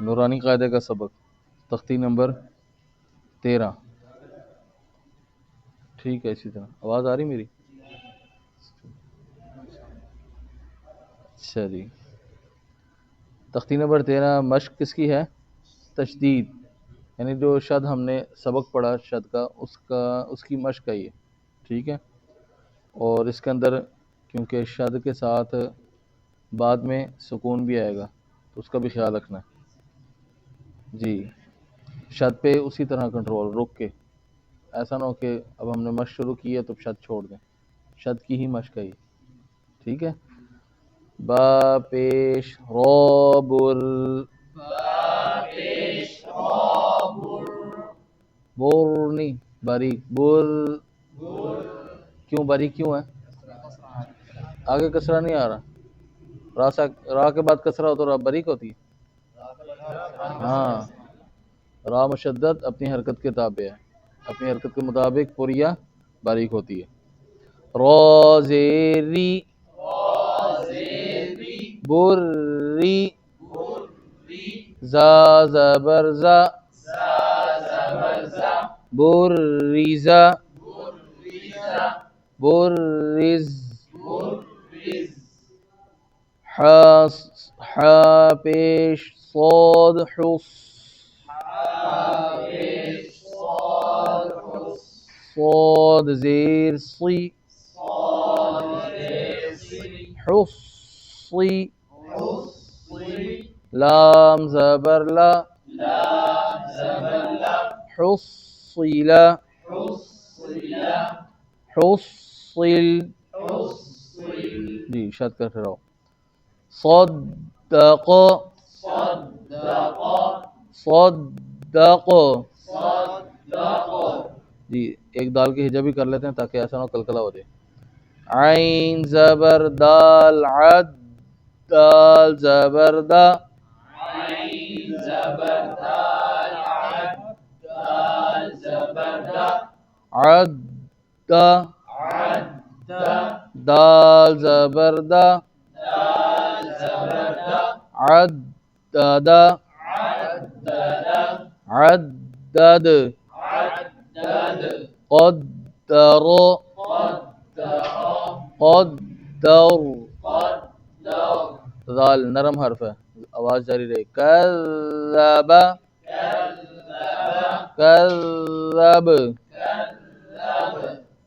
نورانی قاعدے کا سبق تختی نمبر 13. ٹھیک ہے، اسی طرح آواز آ رہی میری؟ اچھا جی، تختی نمبر 13 مشق کس کی ہے؟ تشدید، یعنی جو شد ہم نے سبق پڑھا شد کا اس کی مشق ہے یہ. ٹھیک ہے، اور اس کے اندر کیونکہ شد کے ساتھ بعد میں سکون بھی آئے گا تو اس کا بھی خیال رکھنا ہے جی. شد پہ اسی طرح کنٹرول، رک کے، ایسا نہ ہو کہ اب ہم نے مشق شروع کی ہے تو شد چھوڑ دیں. شد کی ہی مشق ہے یہ. ٹھیک ہے، با پیش رو بر بورنی باریک بر. کیوں باریک کیوں ہے؟ آگے کسرہ نہیں آ رہا، را کے بعد کسرہ ہو تو را باریک ہوتی ہے. ہاں، را مشدد اپنی حرکت کے تابع ہے، اپنی حرکت کے مطابق پوریا باریک ہوتی ہے. را زیری بری زا زبر زا بریزا برز حا پیش صاد حص صاد زیر صی حصی لام زبر لا حصیلا حصل جی. شد کر پھراؤ. صدق صدق جی. ایک دال کی ہجا بھی کر لیتے ہیں تاکہ ایسا نہ ہو کلکلا ہو جائے. عین زبر دال عد دال زبر دا عد دال زبر دا عدد عدد قدر قدر. دال نرم حرف ہے، آواز جاری رہے. کذب کذب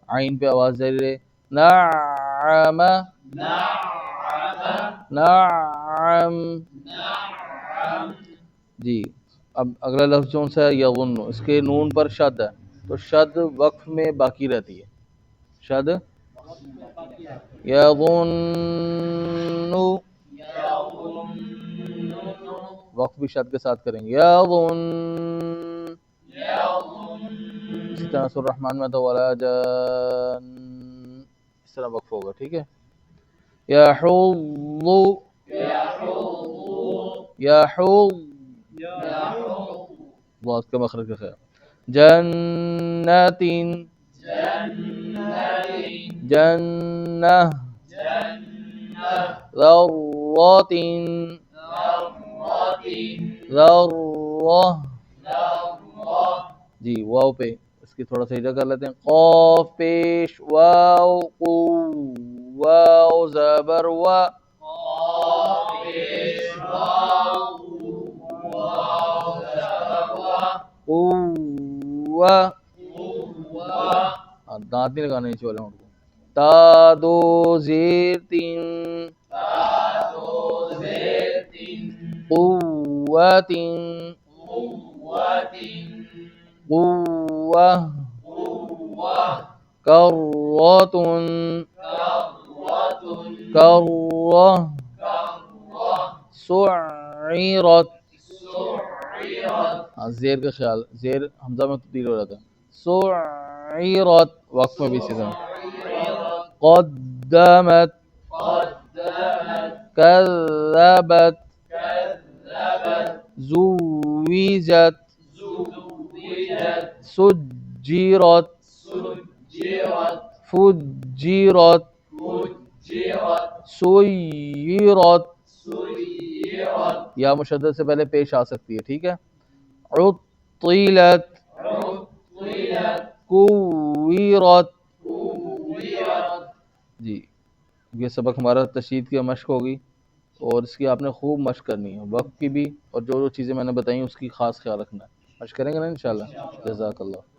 عین پہ آواز جاری رہے. نعم نعم جی. اب اگلا لفظ کون سا ہے؟ یظن. اس کے نون پر شد ہے تو شد وقف میں باقی رہتی ہے. شد یظن وقف بھی شد کے ساتھ کریں گے. یظن اسی طرح سورہ الرحمن میں تو ولا جان اس طرح وقف ہوگا. ٹھیک ہے. یحض یحض بات کا مخرج کا خیال. جنت جنہ ذرۃ ذرہ جی. واو پہ اس کی تھوڑا سا ہجا کر لیتے ہیں. قاف پیش واو قو واو زبر وا قوہ دانت نہیں لگانے نیچے والے ہونٹ کو. تا دو زیر تین قوت قوہ کرۃ کرہ سعرت زیر کا خیال، زیر حمزہ میں تبدیل ہو جاتا ہے. سعرت وقف میں بھی اسی طرح. قدمت کذبت زوجت سجرت فجرت سیرت یا مشدد سے پہلے پیش آ سکتی ہے، ٹھیک ہے. عطلت، کویرت. جی یہ سبق ہمارا تشدید کی مشق ہوگی، اور اس کی آپ نے خوب مشق کرنی ہے، وقت کی بھی، اور جو جو چیزیں میں نے بتائیں اس کی خاص خیال رکھنا ہے. مشق کریں گے نا انشاءاللہ. جزاک اللہ.